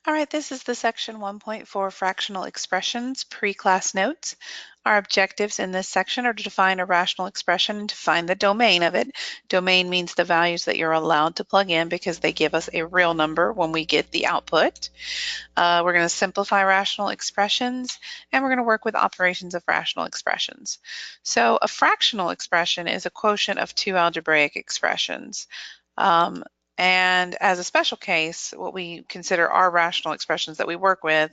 All right, this is the section 1.4 fractional expressions pre-class notes. Our objectives in this section are to define a rational expression and to find the domain of it. Domain means the values that you're allowed to plug in because they give us a real number when we get the output. We're going to simplify rational expressions, and we're going to work with operations of rational expressions. So a fractional expression is a quotient of two algebraic expressions. And as a special case, what we consider our rational expressions that we work with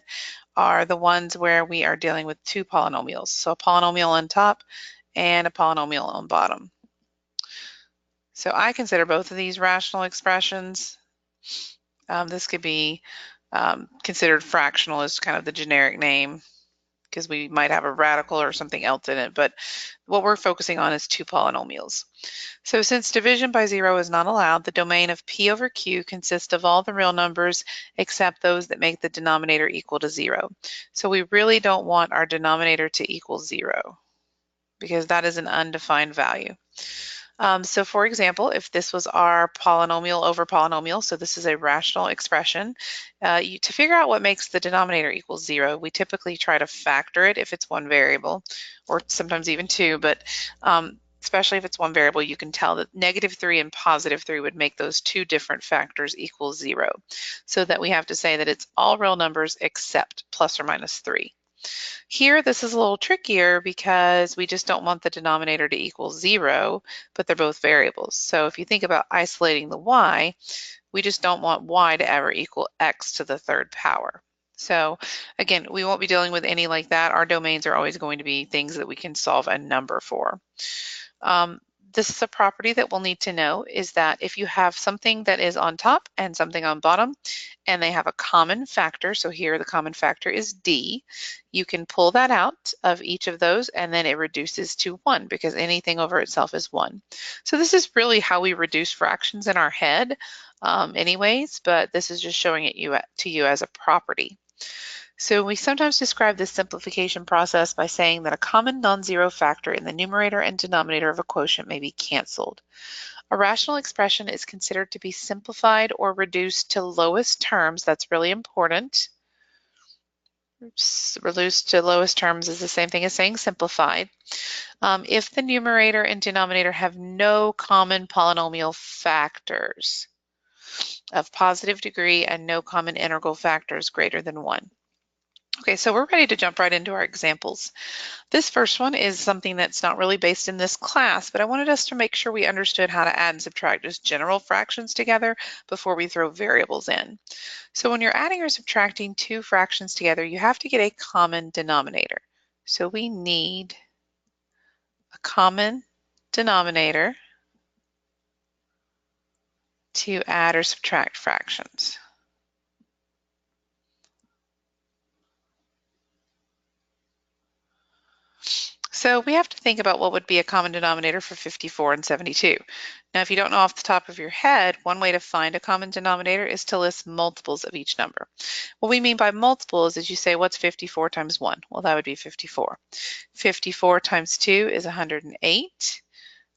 are the ones where we are dealing with two polynomials. So a polynomial on top and a polynomial on bottom. So I consider both of these rational expressions. This could be considered fractional as kind of the generic name, because we might have a radical or something else in it, but what we're focusing on is two polynomials. So since division by zero is not allowed, the domain of P over Q consists of all the real numbers except those that make the denominator equal to zero. So we really don't want our denominator to equal zero because that is an undefined value. So for example, if this was our polynomial over polynomial, so this is a rational expression, to figure out what makes the denominator equal zero, we typically try to factor it if it's one variable, or sometimes even two, but especially if it's one variable, you can tell that -3 and +3 would make those two different factors equal zero, so that we have to say that it's all real numbers except plus or minus 3. Here, this is a little trickier because we just don't want the denominator to equal zero, but they're both variables. So if you think about isolating the y, we just don't want y to ever equal x to the third power. So again, we won't be dealing with any like that. Our domains are always going to be things that we can solve a number for. This is a property that we'll need to know, is that if you have something that is on top and something on bottom, and they have a common factor, so here the common factor is d, you can pull that out of each of those and then it reduces to 1 because anything over itself is 1. So this is really how we reduce fractions in our head anyways, but this is just showing it to you as a property. So we sometimes describe this simplification process by saying that a common non-zero factor in the numerator and denominator of a quotient may be canceled. A rational expression is considered to be simplified or reduced to lowest terms. That's really important. Reduced to lowest terms is the same thing as saying simplified. If the numerator and denominator have no common polynomial factors of positive degree and no common integral factors greater than 1. Okay, so we're ready to jump right into our examples. This first one is something that's not really based in this class, but I wanted us to make sure we understood how to add and subtract just general fractions together before we throw variables in. So when you're adding or subtracting two fractions together, you have to get a common denominator. So we need a common denominator to add or subtract fractions. So we have to think about what would be a common denominator for 54 and 72. Now, if you don't know off the top of your head, one way to find a common denominator is to list multiples of each number. What we mean by multiples is you say, what's 54 times 1? Well, that would be 54. 54 times 2 is 108.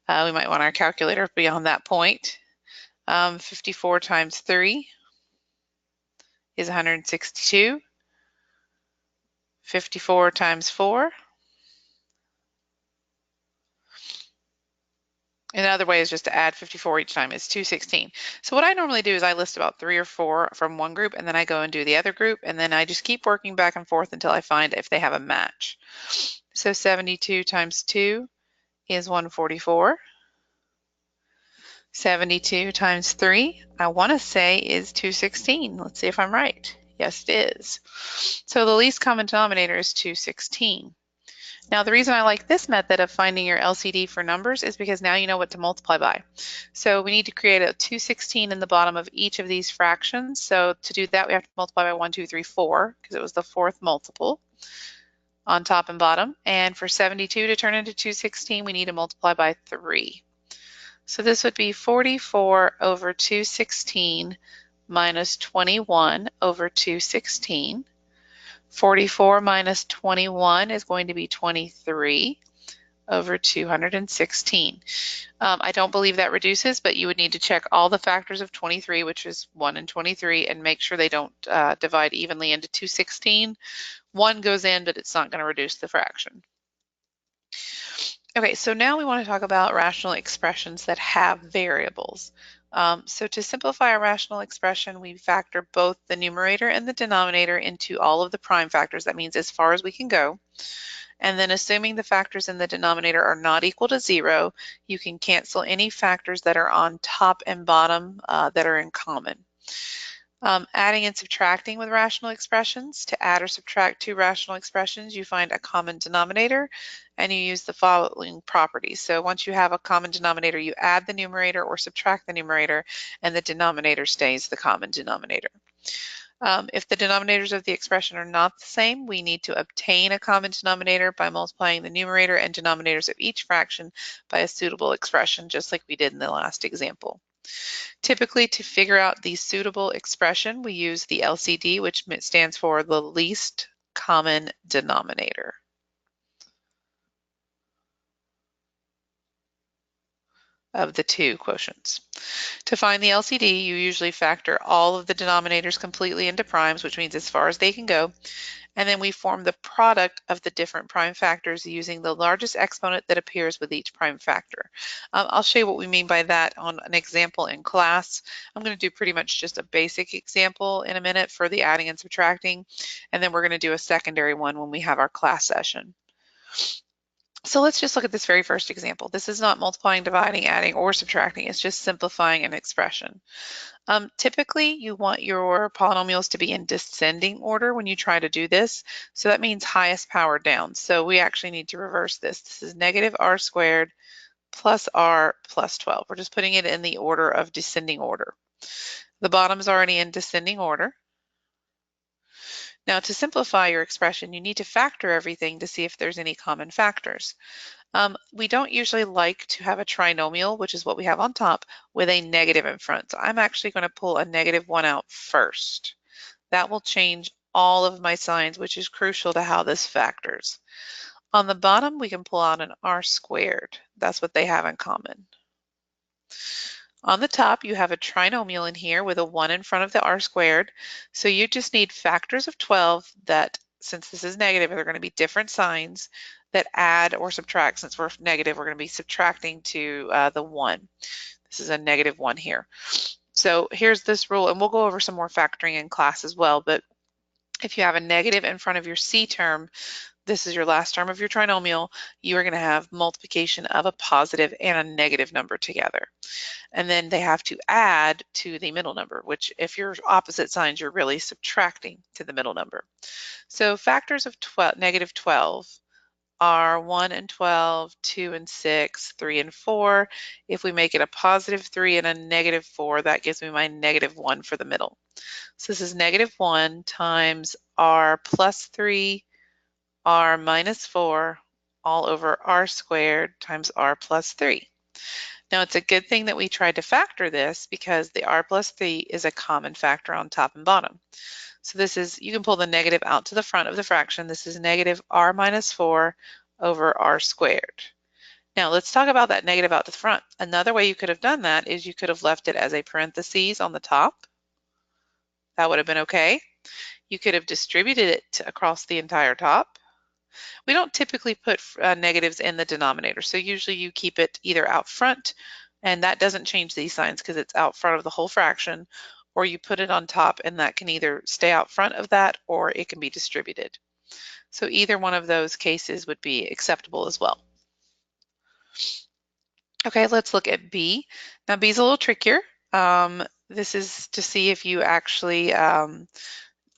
We might want our calculator beyond that point. 54 times 3 is 162. 54 times 4. Another way is just to add 54 each time. It's 216. So what I normally do is I list about 3 or 4 from one group, and then I go and do the other group, and then I just keep working back and forth until I find if they have a match. So 72 times 2 is 144. 72 times 3, I want to say, is 216. Let's see if I'm right. Yes, it is. So the least common denominator is 216. Now, the reason I like this method of finding your LCD for numbers is because now you know what to multiply by. So we need to create a 216 in the bottom of each of these fractions. So to do that, we have to multiply by 1, 2, 3, 4, because it was the fourth multiple on top and bottom. And for 72 to turn into 216, we need to multiply by 3. So this would be 44 over 216 minus 21 over 216. 44 minus 21 is going to be 23. over 216. I don't believe that reduces, but you would need to check all the factors of 23, which is 1 and 23, and make sure they don't divide evenly into 216. 1 goes in, but it's not going to reduce the fraction. Okay, so now we want to talk about rational expressions that have variables. So to simplify a rational expression, we factor both the numerator and the denominator into all of the prime factors. That means as far as we can go. And then assuming the factors in the denominator are not equal to 0, you can cancel any factors that are on top and bottom that are in common. Adding and subtracting with rational expressions. To add or subtract two rational expressions, you find a common denominator and you use the following properties. So once you have a common denominator, you add the numerator or subtract the numerator, and the denominator stays the common denominator. If the denominators of the expression are not the same, we need to obtain a common denominator by multiplying the numerator and denominators of each fraction by a suitable expression, just like we did in the last example. Typically, to figure out the suitable expression, we use the LCD, which stands for the least common denominator. Of the two quotients. To find the LCD, you usually factor all of the denominators completely into primes, which means as far as they can go, and then we form the product of the different prime factors using the largest exponent that appears with each prime factor. I'll show you what we mean by that on an example in class. I'm going to do pretty much just a basic example in a minute for the adding and subtracting, and then we're going to do a secondary one when we have our class session. So let's just look at this very first example. This is not multiplying, dividing, adding, or subtracting. It's just simplifying an expression. Typically, you want your polynomials to be in descending order when you try to do this. So that means highest power down. So we actually need to reverse this. This is negative r squared plus r plus 12. We're just putting it in the order of descending order. The bottom is already in descending order. Now, to simplify your expression, you need to factor everything to see if there's any common factors. We don't usually like to have a trinomial, which is what we have on top, with a negative in front. So I'm actually going to pull a -1 out first. That will change all of my signs, which is crucial to how this factors. On the bottom, we can pull out an r squared. That's what they have in common. On the top, you have a trinomial in here with a 1 in front of the r squared. So you just need factors of 12 that, since this is negative, they're going to be different signs that add or subtract. Since we're negative, we're going to be subtracting to the 1. This is a -1 here. So here's this rule, and we'll go over some more factoring in class as well. But if you have a negative in front of your C term, this is your last term of your trinomial, you are going to have multiplication of a positive and a negative number together. And then they have to add to the middle number, which if you're opposite signs, you're really subtracting to the middle number. So factors of -12 are 1 and 12, 2 and 6, 3 and 4. If we make it a +3 and a -4, that gives me my -1 for the middle. So this is -1 times r plus 3, r minus 4, all over r squared times r plus 3. Now it's a good thing that we tried to factor this because the r plus 3 is a common factor on top and bottom. So this is, you can pull the negative out to the front of the fraction. This is -r minus 4 over r squared. Now let's talk about that negative out to the front. Another way you could have done that is you could have left it as a parentheses on the top. That would have been okay. You could have distributed it across the entire top. We don't typically put negatives in the denominator, so usually you keep it either out front, and that doesn't change these signs because it's out front of the whole fraction, or you put it on top, and that can either stay out front of that or it can be distributed. So either one of those cases would be acceptable as well. Okay, let's look at B. Now B is a little trickier. This is to see if you actually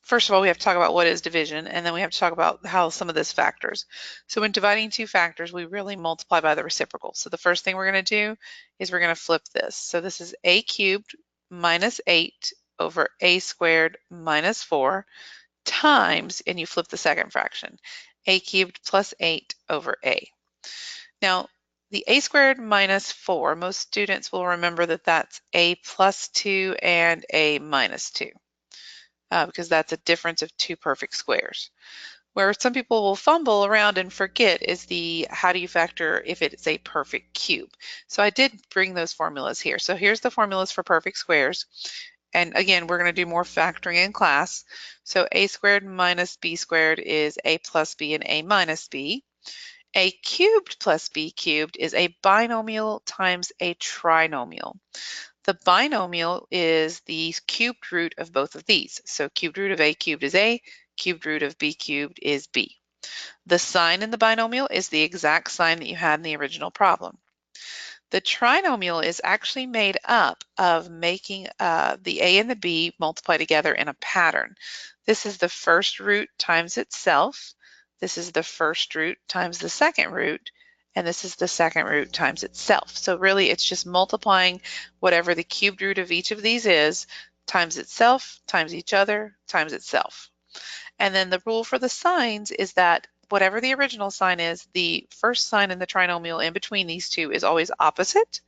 first of all, we have to talk about what is division, and then we have to talk about how some of this factors. So when dividing two factors, we really multiply by the reciprocal. So the first thing we're going to do is we're going to flip this. So this is a cubed minus 8 over a squared minus 4 times, and you flip the second fraction, a cubed plus 8 over a. Now, the a squared minus 4, most students will remember that that's a plus 2 and a minus 2. Because that's a difference of two perfect squares. Where some people will fumble around and forget is the how do you factor if it's a perfect cube. So I did bring those formulas here. So here's the formulas for perfect squares. And again, we're going to do more factoring in class. So a squared minus b squared is a plus b and a minus b. A cubed plus b cubed is a binomial times a trinomial. The binomial is the cubed root of both of these. So cubed root of a cubed is a, cubed root of b cubed is b. The sign in the binomial is the exact sign that you had in the original problem. The trinomial is actually made up of making the a and the b multiply together in a pattern. This is the first root times itself. This is the first root times the second root, and this is the second root times itself. So really it's just multiplying whatever the cubed root of each of these is times itself, times each other, times itself. And then the rule for the signs is that whatever the original sign is, the first sign in the trinomial in between these two is always opposite,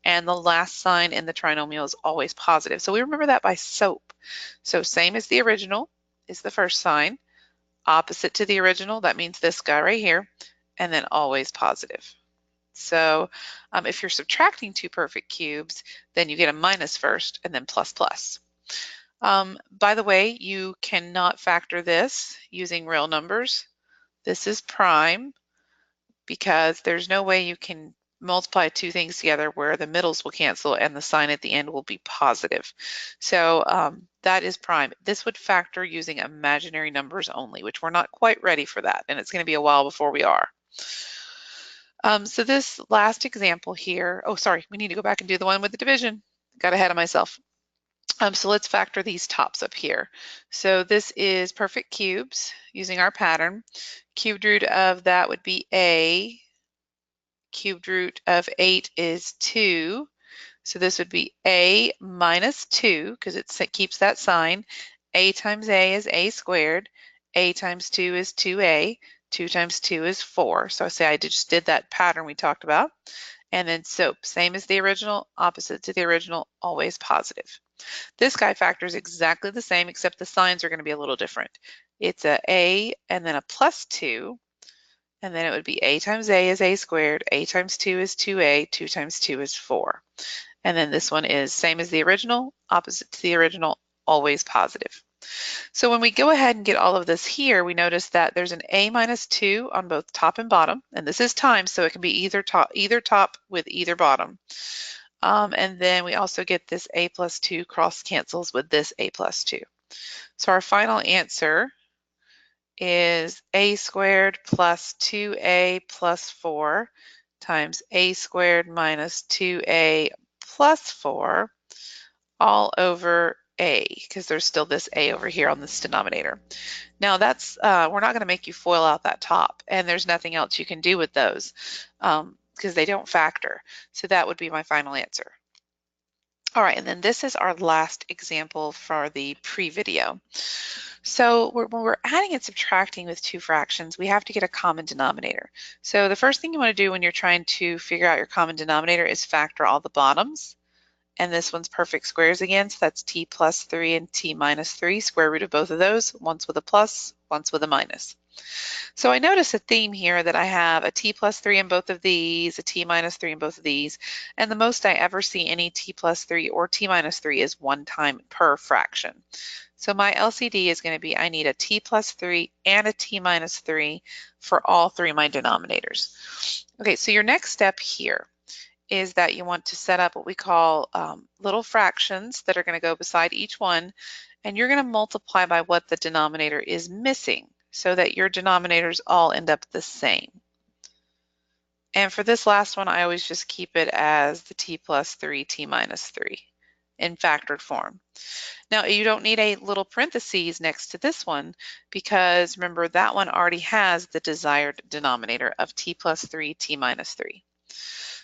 and the last sign in the trinomial is always positive. So we remember that by SOAP. So same as the original is the first sign, opposite to the original, that means this guy right here, and then always positive. So if you're subtracting two perfect cubes, then you get a minus first and then plus plus. By the way, you cannot factor this using real numbers. This is prime because there's no way you can multiply two things together where the middles will cancel and the sign at the end will be positive. So that is prime. This would factor using imaginary numbers only, which we're not quite ready for that, and it's going to be a while before we are. So this last example here, oh sorry, we need to go back and do the one with the division. Got ahead of myself. So let's factor these tops up here. So this is perfect cubes using our pattern. Cubed root of that would be a. Cubed root of 8 is 2. So this would be a minus 2 because it keeps that sign. A times a is a squared. A times 2 is 2a. 2 times 2 is 4. So I say I just did that pattern we talked about. And then SOAP, same as the original, opposite to the original, always positive. This guy factors exactly the same, except the signs are going to be a little different. It's a and then a plus 2, and then it would be a times a is a squared, a times 2 is 2a, 2 times 2 is 4. And then this one is same as the original, opposite to the original, always positive. So when we go ahead and get all of this here, we notice that there's an a minus 2 on both top and bottom, and this is times, so it can be either top with either bottom. And then we also get this a plus 2 cross cancels with this a plus 2. So our final answer is a squared plus 2a plus 4 times a squared minus 2a plus 4 all over a, because there's still this a over here on this denominator. Now that's, we're not going to make you FOIL out that top, and there's nothing else you can do with those because they don't factor. So that would be my final answer. All right, and then this is our last example for the pre-video. So when we're adding and subtracting with two fractions, we have to get a common denominator. So the first thing you want to do when you're trying to figure out your common denominator is factor all the bottoms. And this one's perfect squares again, so that's t plus 3 and t minus 3, square root of both of those, once with a plus, once with a minus. So I notice a theme here that I have a t plus 3 in both of these, a t minus 3 in both of these, and the most I ever see any t plus 3 or t minus 3 is one time per fraction. So my LCD is going to be I need a t plus 3 and a t minus 3 for all three of my denominators. Okay, so your next step here is that you want to set up what we call little fractions that are going to go beside each one, and you're going to multiply by what the denominator is missing so that your denominators all end up the same. And for this last one, I always just keep it as the t plus 3, t minus 3 in factored form. Now, you don't need a little parentheses next to this one because remember that one already has the desired denominator of t plus 3, t minus 3.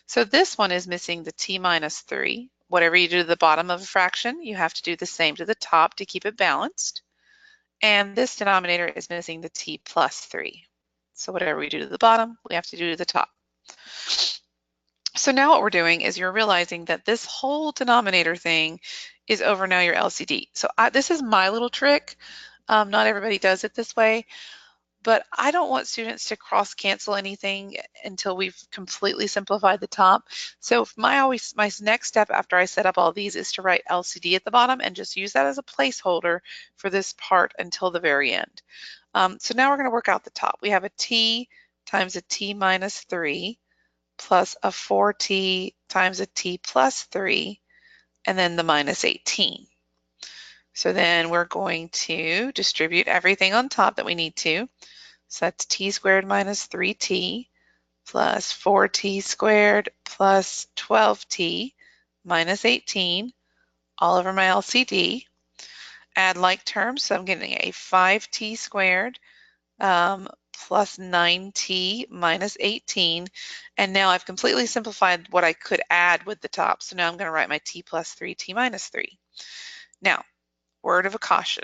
So this one is missing the t minus 3. Whatever you do to the bottom of a fraction, you have to do the same to the top to keep it balanced. And this denominator is missing the t plus 3. So whatever we do to the bottom, we have to do to the top. So now what we're doing is you're realizing that this whole denominator thing is over now your LCD. So this is my little trick. Not everybody does it this way. but I don't want students to cross cancel anything until we've completely simplified the top. So my next step after I set up all these is to write LCD at the bottom and just use that as a placeholder for this part until the very end. So now we're going to work out the top. We have a t times a t minus 3 plus a 4t times a t plus 3, and then the minus 18. So then we're going to distribute everything on top that we need to. So that's t squared minus 3t plus 4t squared plus 12t minus 18 all over my LCD. Add like terms, so I'm getting a 5t squared plus 9t minus 18. And now I've completely simplified what I could add with the top. So now I'm going to write my t plus 3, t minus 3. Now, word of a caution.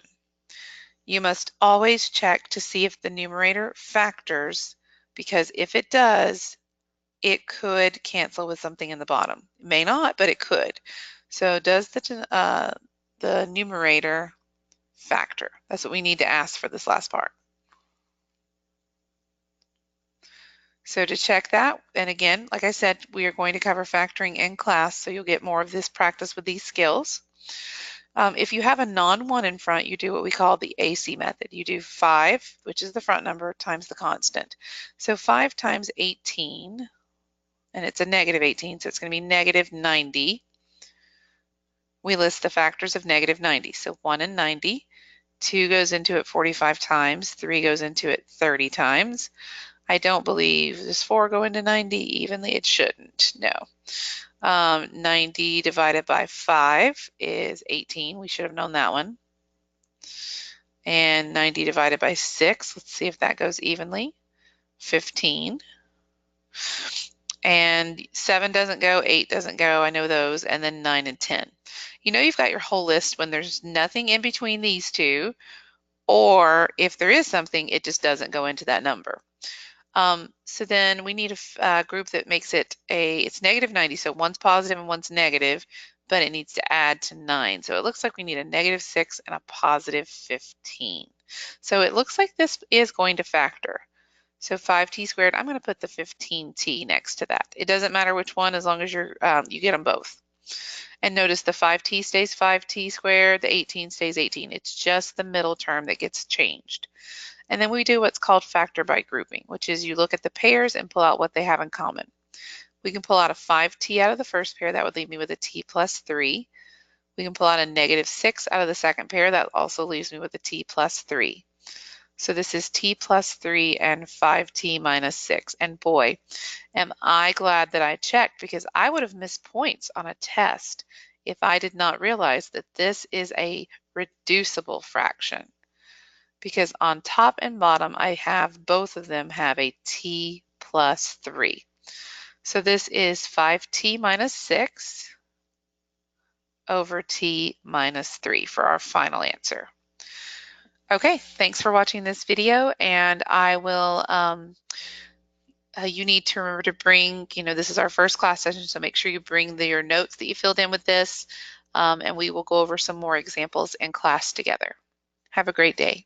You must always check to see if the numerator factors, because if it does, it could cancel with something in the bottom. It may not, but it could. So does the numerator factor? That's what we need to ask for this last part. So to check that, and again, like I said, we are going to cover factoring in class, so you'll get more of this practice with these skills. If you have a non-1 in front, you do what we call the AC method. You do 5, which is the front number, times the constant. So 5 times 18, and it's a negative 18, so it's going to be negative 90. We list the factors of negative 90. So 1 and 90. 2 goes into it 45 times. 3 goes into it 30 times. I don't believe, does 4 go into 90 evenly? It shouldn't, no. 90 divided by 5 is 18. We should have known that one. And 90 divided by 6, let's see if that goes evenly. 15. And 7 doesn't go, 8 doesn't go, I know those, and then 9 and 10. You know you've got your whole list when there's nothing in between these two, or if there is something, it just doesn't go into that number. So then we need a group that makes it's negative 90, so one's positive and one's negative, but it needs to add to 9. So it looks like we need a negative 6 and a positive 15. So it looks like this is going to factor. So 5t squared, I'm going to put the 15t next to that. It doesn't matter which one as long as you get them both. And notice the 5t stays 5t squared, the 18 stays 18. It's just the middle term that gets changed. And then we do what's called factor by grouping, which is you look at the pairs and pull out what they have in common. We can pull out a 5t out of the first pair. That would leave me with a t plus 3. We can pull out a negative 6 out of the second pair. That also leaves me with a t plus 3. So this is t plus 3 and 5t minus 6. And boy, am I glad that I checked, because I would have missed points on a test if I did not realize that this is a reducible fraction. Because on top and bottom, I have both of them have a t plus 3. So this is 5t minus 6 over t minus 3 for our final answer. Okay, thanks for watching this video, and I will, you need to remember to bring, this is our first class session, so make sure you bring your notes that you filled in with this, and we will go over some more examples in class together. Have a great day.